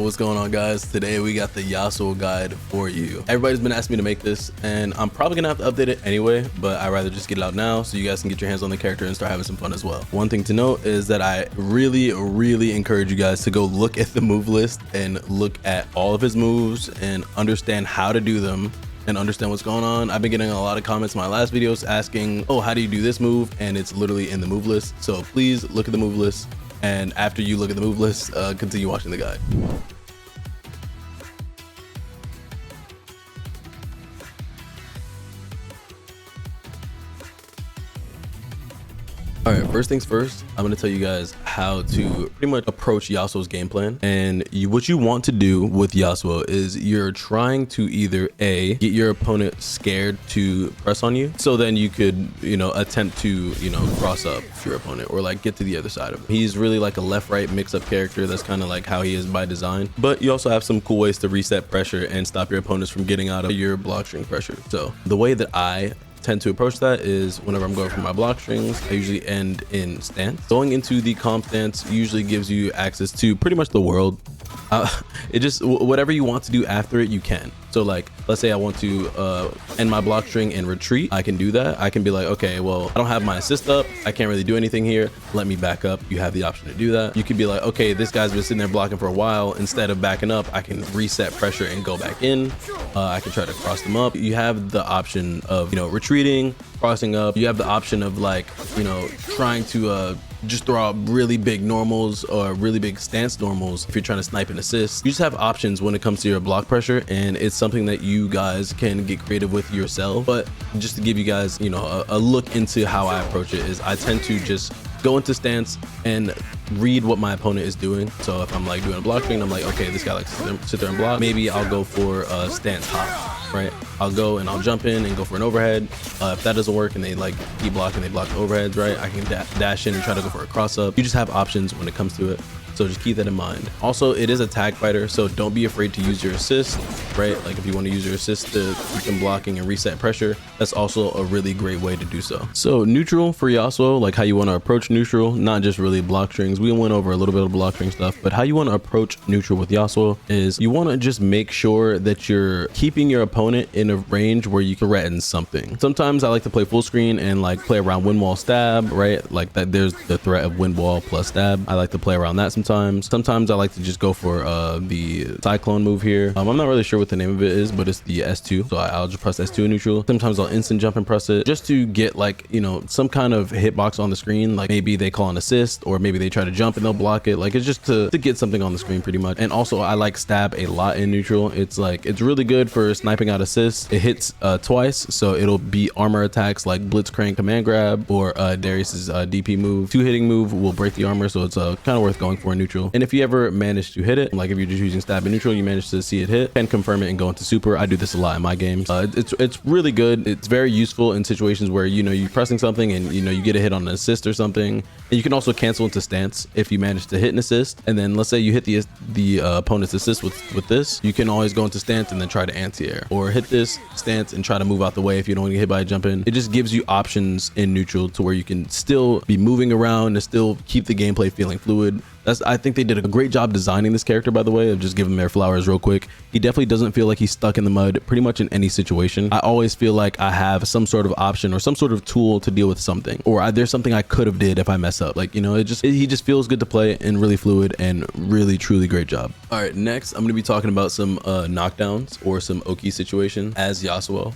what's going on, guys? Today we got the Yasuo guide for you. Everybody's been asking me to make this, and I'm probably gonna have to update it anyway, but I'd rather just get it out now so you guys can get your hands on the character and start having some fun as well. One thing to note is that I really encourage you guys to go look at the move list and look at all of his moves and understand how to do them and understand what's going on. I've been getting a lot of comments in my last videos asking, oh, how do you do this move? And it's literally in the move list. So please look at the move list. And after you look at the move list, continue watching the guide. All right, first things first, I'm gonna tell you guys how to pretty much approach Yasuo's game plan. And what you want to do with Yasuo is you're trying to either A, get your opponent scared to press on you, so then you could, attempt to, cross up your opponent or like get to the other side of him. He's really like a left-right mix-up character. That's kind of like how he is by design. But you also have some cool ways to reset pressure and stop your opponents from getting out of your block string pressure. So the way that I tend to approach that is whenever I'm going for my block strings, I usually end in stance. Going into the calm stance usually gives you access to pretty much the world. It just, whatever you want to do after it, you can. So like, let's say I want to end my block string and retreat. I can do that. I can be like, okay, well, I don't have my assist up. I can't really do anything here. Let me back up. You have the option to do that. You could be like, okay, this guy's been sitting there blocking for a while. Instead of backing up, I can reset pressure and go back in. I can try to cross them up. You have the option of, retreating, crossing up. You have the option of like, trying to just throw out really big normals or really big stance normals if you're trying to snipe and assist. You just have options when it comes to your block pressure, and it's something that you guys can get creative with yourself. But just to give you guys, a look into how I approach it is I tend to just go into stance and read what my opponent is doing. So if I'm like doing a block string, I'm like, okay, this guy likes to sit there and block. Maybe I'll go for a stance hop, right? I'll go and I'll jump in and go for an overhead. If that doesn't work and they like keep blocking, they block the overheads, right? I can dash in and try to go for a cross up. You just have options when it comes to it. So just keep that in mind. Also, it is a tag fighter, so don't be afraid to use your assist, right? Like if you want to use your assist to keep them blocking and reset pressure, that's also a really great way to do so. So neutral for Yasuo, like how you want to approach neutral, not just really block strings. We went over a little bit of block string stuff, but how you want to approach neutral with Yasuo is you want to just make sure that you're keeping your opponent in a range where you can threaten something. Sometimes I like to play full screen and like play around wind wall stab, right? Like that there's the threat of wind wall plus stab. I like to play around that sometimes I like to just go for the cyclone move here. I'm not really sure what the name of it is, but it's the S2, so I'll just press S2 in neutral. Sometimes I'll instant jump and press it just to get like some kind of hitbox on the screen. Like maybe they call an assist, or maybe they try to jump and they'll block it. Like it's just to get something on the screen pretty much. And also I like stab a lot in neutral. It's really good for sniping out assists. It hits twice, so it'll be armor attacks like blitzcrank command grab or Darius's DP move. 2-hitting move will break the armor, so it's kind of worth going for in neutral. And if you ever manage to hit it, like if you're just using stab in neutral, you manage to see it hit, can confirm it and go into super. I do this a lot in my games. It's really good. It's very useful in situations where you're pressing something and you get a hit on an assist or something. And you can also cancel into stance if you manage to hit an assist. And then let's say you hit the opponent's assist with this, you can always go into stance and then try to anti-air, or hit this stance and try to move out the way if you don't want to get hit by a jump in. It just gives you options in neutral to where you can still be moving around and still keep the gameplay feeling fluid. I think they did a great job designing this character, by the way. Of just giving him their flowers real quick. He definitely doesn't feel like he's stuck in the mud pretty much in any situation. I always feel like I have some sort of option or some sort of tool to deal with something, or there's something I could have did if I mess up. Like, he just feels good to play and really fluid and really, truly great job. All right, next I'm going to be talking about some knockdowns or some Oki situation as Yasuo.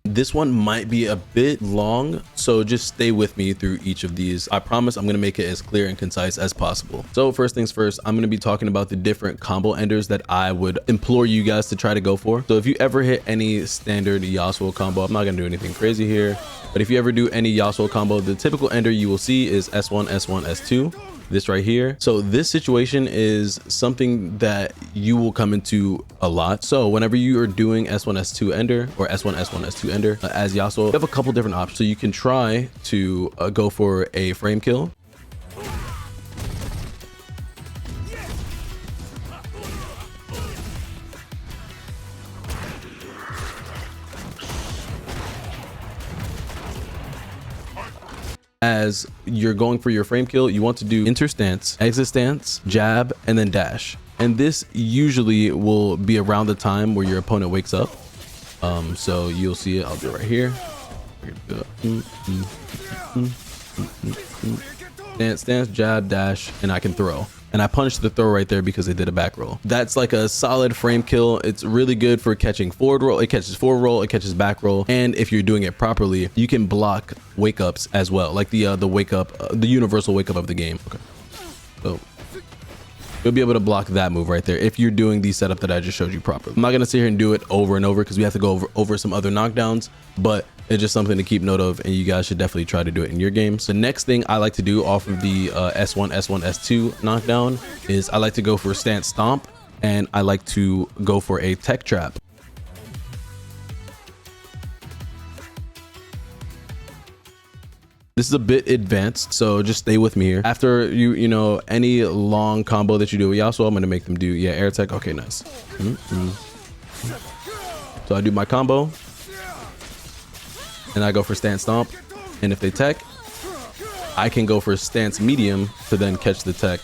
This one might be a bit long, so just stay with me through each of these. I promise I'm going to make it as clear and concise as possible. So first things first, I'm going to be talking about the different combo enders that I would implore you guys to try to go for. So if you ever hit any standard Yasuo combo, I'm not going to do anything crazy here, but if you ever do any Yasuo combo, the typical ender you will see is S1, S1, S2. This right here. So this situation is something that you will come into a lot. So whenever you are doing S1, S2 ender or S1, S1, S2 ender as Yasuo, you have a couple different options. So you can try to go for a frame kill. as you're going for your frame kill, you want to do enter stance, exit stance, jab, and then dash. And this usually will be around the time where your opponent wakes up. So you'll see it. I'll do it right here. Stance, jab, dash, and I can throw. And I punished the throw right there because they did a back roll. That's like a solid frame kill. It's really good for catching forward roll. It catches forward roll, it catches back roll. And if you're doing it properly, you can block wake ups as well. Like the wake up, the universal wake up of the game. Okay. So you'll be able to block that move right there if you're doing the setup that I just showed you properly. I'm not gonna sit here and do it over and over because we have to go over some other knockdowns, but it's just something to keep note of, and you guys should definitely try to do it in your games. The next thing I like to do off of the S1, S2 knockdown is I like to go for stance stomp, and I like to go for a tech trap. This is a bit advanced, so just stay with me here. After you know, any long combo that you do with Yasuo, I'm gonna make them do, air tech. Okay, nice. So I do my combo, and I go for stance stomp, and if they tech, I can go for stance medium to then catch the tech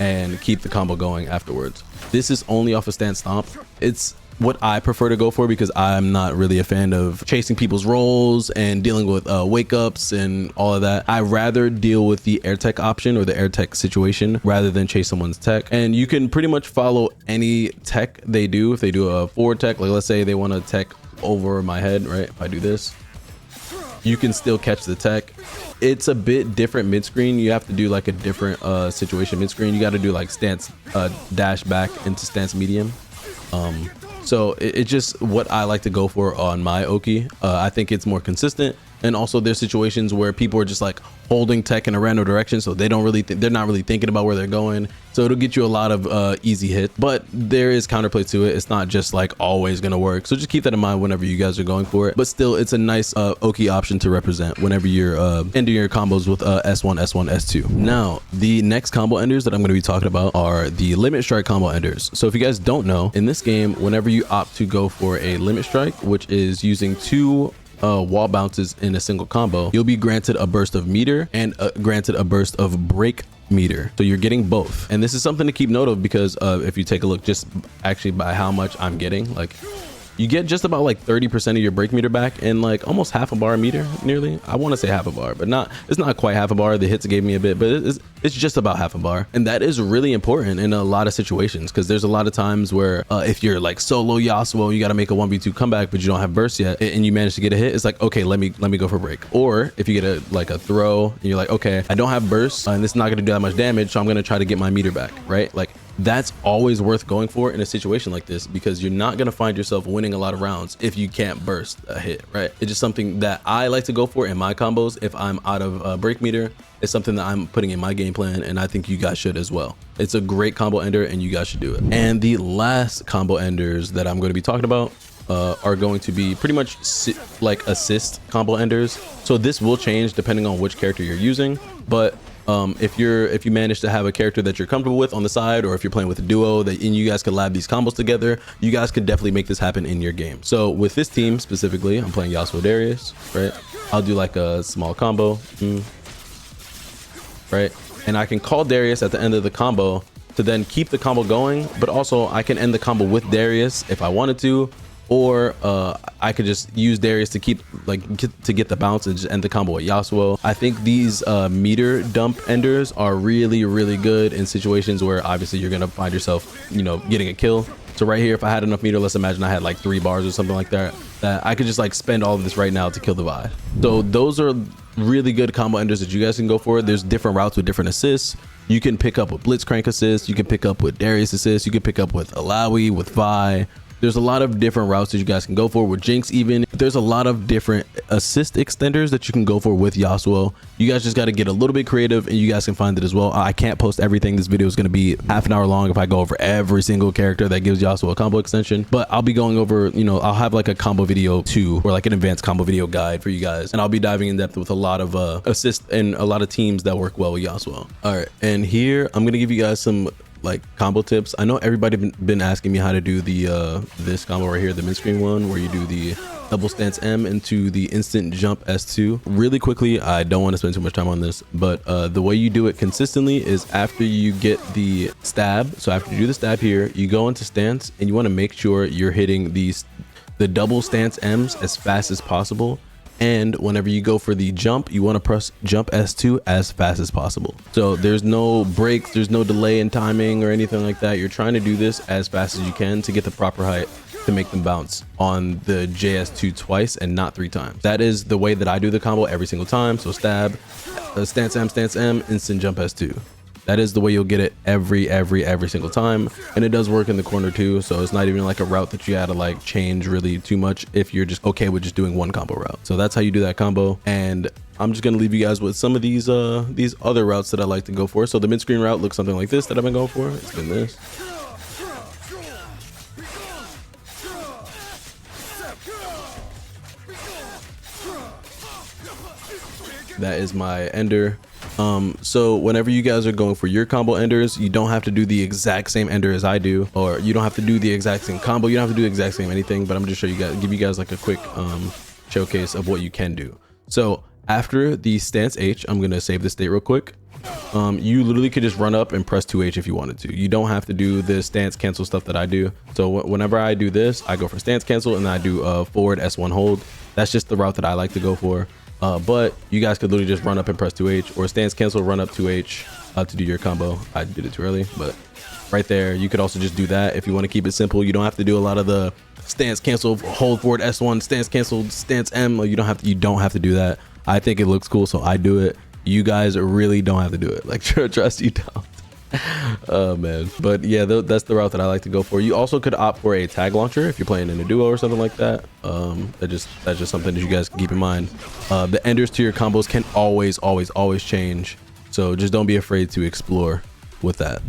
and keep the combo going afterwards. This is only off of stance stomp. It's what I prefer to go for because I'm not really a fan of chasing people's rolls and dealing with wake ups and all of that. I rather deal with the air tech option or the air tech situation rather than chase someone's tech. And you can pretty much follow any tech they do. If they do a forward tech, like let's say they want to tech over my head, right? If I do this, you can still catch the tech. It's a bit different mid-screen. You have to do like a different situation mid-screen. You got to do like stance dash back into stance medium. So it's just what I like to go for on my Oki. I think it's more consistent. And also there's situations where people are just like holding tech in a random direction, so they don't really they're not really thinking about where they're going. So it'll get you a lot of easy hits, but there is counterplay to it. It's not just like always gonna work. So just keep that in mind whenever you guys are going for it. But still, it's a nice Oki option to represent whenever you're ending your combos with S1, S1, S2. Now, the next combo enders that I'm gonna be talking about are the limit strike combo enders. So if you guys don't know, in this game, whenever you opt to go for a limit strike, which is using two wall bounces in a single combo, you'll be granted a burst of meter and granted a burst of break meter. So you're getting both. And this is something to keep note of because if you take a look just actually by how much I'm getting, like you get just about like 30% of your break meter back and like almost half a bar meter, nearly. I want to say half a bar, but it's not quite half a bar. The hits gave me a bit, but it's just about half a bar. And that is really important in a lot of situations because there's a lot of times where if you're like solo Yasuo, you got to make a 1v2 comeback, but you don't have burst yet and you manage to get a hit. It's like, okay, let me go for break. Or if you get a throw and you're like, okay, I don't have burst and this is not going to do that much damage, so I'm going to try to get my meter back, right? Like that's always worth going for in a situation like this because you're not going to find yourself winning a lot of rounds if you can't burst a hit, right? It's just something that I like to go for in my combos. If I'm out of break meter, it's something that I'm putting in my game plan, and I think you guys should as well. It's a great combo ender and you guys should do it. And the last combo enders that I'm going to be talking about are going to be pretty much like assist combo enders. So this will change depending on which character you're using, but if you manage to have a character that you're comfortable with on the side, or if you're playing with a duo and you guys can lab these combos together, you guys could definitely make this happen in your game. So with this team specifically, I'm playing Yasuo Darius, right? I'll do like a small combo, right? And I can call Darius at the end of the combo to then keep the combo going, but also I can end the combo with Darius if I wanted to, or I could just use Darius to keep to get the bounce and just end the combo with Yasuo. I think these meter dump enders are really, really good in situations where obviously you're gonna find yourself, getting a kill. So right here, if I had enough meter, let's imagine I had like 3 bars or something like that, that I could just like spend all of this right now to kill the Vi. So those are really good combo enders that you guys can go for. There's different routes with different assists. You can pick up with Blitzcrank assist. You can pick up with Darius assist. You can pick up with Alawi, with Vi. There's a lot of different routes that you guys can go for with Jinx even. There's a lot of different assist extenders that you can go for with Yasuo. You guys just got to get a little bit creative and you guys can find it as well. I can't post everything. This video is going to be half an hour long if I go over every single character that gives Yasuo a combo extension. But I'll be going over, I'll have like a combo video too, or like an advanced combo video guide for you guys. And I'll be diving in depth with a lot of assists and a lot of teams that work well with Yasuo. All right. And here I'm going to give you guys some like combo tips. I know everybody been asking me how to do the this combo right here, the mid-screen one where you do the double stance M into the instant jump S2. Really quickly, I don't want to spend too much time on this, but the way you do it consistently is after you get the stab. So after you do the stab here, you go into stance and you want to make sure you're hitting the double stance M's as fast as possible. And whenever you go for the jump, you want to press jump S2 as fast as possible. So there's no breaks, there's no delay in timing or anything like that. You're trying to do this as fast as you can to get the proper height to make them bounce on the JS2 twice and not 3 times. That is the way that I do the combo every single time. So stab, stance M, instant jump S2. That is the way you'll get it every single time. And it does work in the corner too. So it's not even like a route that you had to like change really too much if you're just okay with just doing one combo route. So that's how you do that combo. And I'm just gonna leave you guys with some of these other routes that I like to go for. So the mid-screen route looks something like this that I've been going for. It's been this. That is my ender. So whenever you guys are going for your combo enders, you don't have to do the exact same ender as I do, or you don't have to do the exact same combo. You don't have to do the exact same anything, but I'm just give you guys like a quick showcase of what you can do. So after the stance H, I'm gonna save the state real quick. You literally could just run up and press 2H if you wanted to. You don't have to do the stance cancel stuff that I do. So whenever I do this, I go for stance cancel and I do forward S1 hold. That's just the route that I like to go for. But you guys could literally just run up and press 2H or stance cancel, run up 2H to do your combo. I did it too early, but right there, you could also just do that if you want to keep it simple. You don't have to do a lot of the stance cancel, hold forward S1, stance cancel, stance M. You don't have to do that. I think it looks cool, so I do it. You guys really don't have to do it. Like, trust you don't. Oh man, but yeah, that's the route that I like to go for. You also could opt for a tag launcher if you're playing in a duo or something like that. That's just something that you guys can keep in mind. The enders to your combos can always change, so just don't be afraid to explore with that.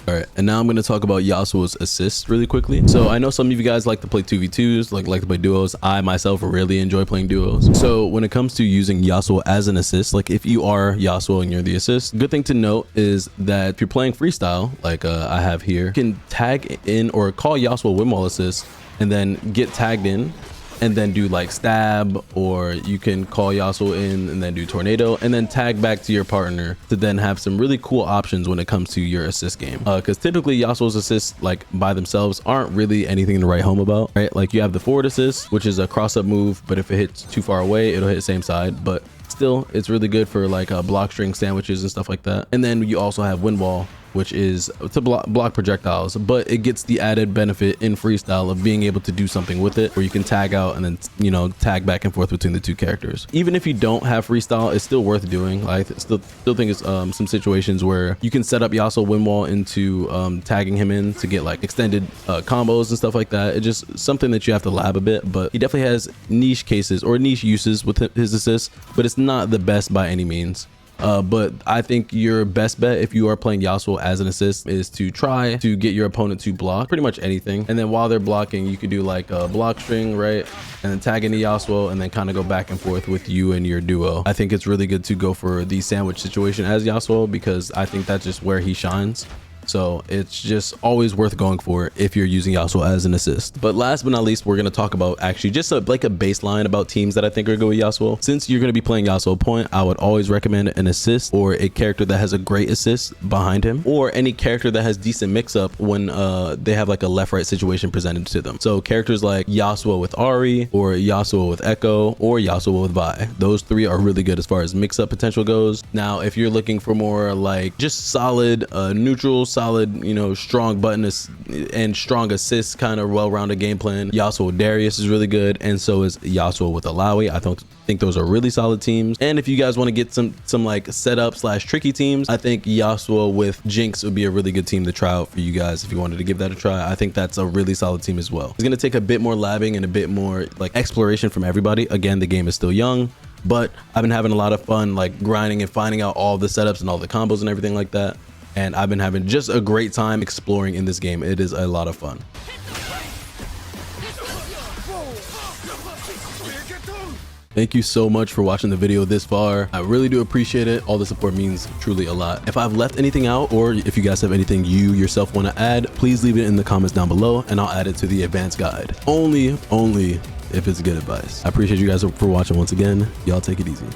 All right, and now I'm going to talk about Yasuo's assists really quickly. So I know some of you guys like to play 2v2s, like to play duos. I myself really enjoy playing duos. So when it comes to using Yasuo as an assist, like if you are Yasuo and you're the assist, good thing to note is that if you're playing freestyle, like I have here, you can tag in or call Yasuo windwall assist and then get tagged in and then do like stab, or you can call Yasuo in and then do tornado and then tag back to your partner to then have some really cool options when it comes to your assist game. Because typically Yasuo's assists like by themselves aren't really anything to write home about, right? Like you have the forward assist, which is a cross up move, but if it hits too far away, it'll hit the same side. But still, it's really good for like block string sandwiches and stuff like that. And then you also have wind wall, which is to block projectiles, but it gets the added benefit in freestyle of being able to do something with it where you can tag out and then, you know, tag back and forth between the two characters. Even if you don't have freestyle, it's still worth doing. I still think it's some situations where you can set up Yasuo Windwall into tagging him in to get like extended combos and stuff like that. It's just something that you have to lab a bit, but he definitely has niche cases or niche uses with his assists, but it's not the best by any means. But I think your best bet if you are playing Yasuo as an assist is to try to get your opponent to block pretty much anything. And then while they're blocking, you could do like a block string, right? And then tag into Yasuo and then kind of go back and forth with you and your duo. I think it's really good to go for the sandwich situation as Yasuo because I think that's just where he shines. So it's just always worth going for if you're using Yasuo as an assist. But last but not least, we're going to talk about actually just like a baseline about teams that I think are good with Yasuo. Since you're going to be playing Yasuo point, I would always recommend an assist or a character that has a great assist behind him, or any character that has decent mix up when they have like a left right situation presented to them. So characters like Yasuo with Ari, or Yasuo with Echo, or Yasuo with Vi. Those three are really good as far as mix up potential goes. Now, if you're looking for more like just solid neutral, solid, you know, strong button and strong assist kind of well-rounded game plan, Yasuo with Darius is really good, and so is Yasuo with Alawi. I think those are really solid teams. And if you guys want to get some like setup slash tricky teams, I think Yasuo with Jinx would be a really good team to try out for you guys if you wanted to give that a try. I think that's a really solid team as well. It's going to take a bit more labbing and a bit more like exploration from everybody. Again, the game is still young, but I've been having a lot of fun like grinding and finding out all the setups and all the combos and everything like that. And I've been having just a great time exploring in this game. It is a lot of fun. Thank you so much for watching the video this far. I really do appreciate it. All the support means truly a lot. If I've left anything out, or if you guys have anything you yourself want to add, please leave it in the comments down below and I'll add it to the advanced guide. Only if it's good advice. I appreciate you guys for watching once again. Y'all take it easy.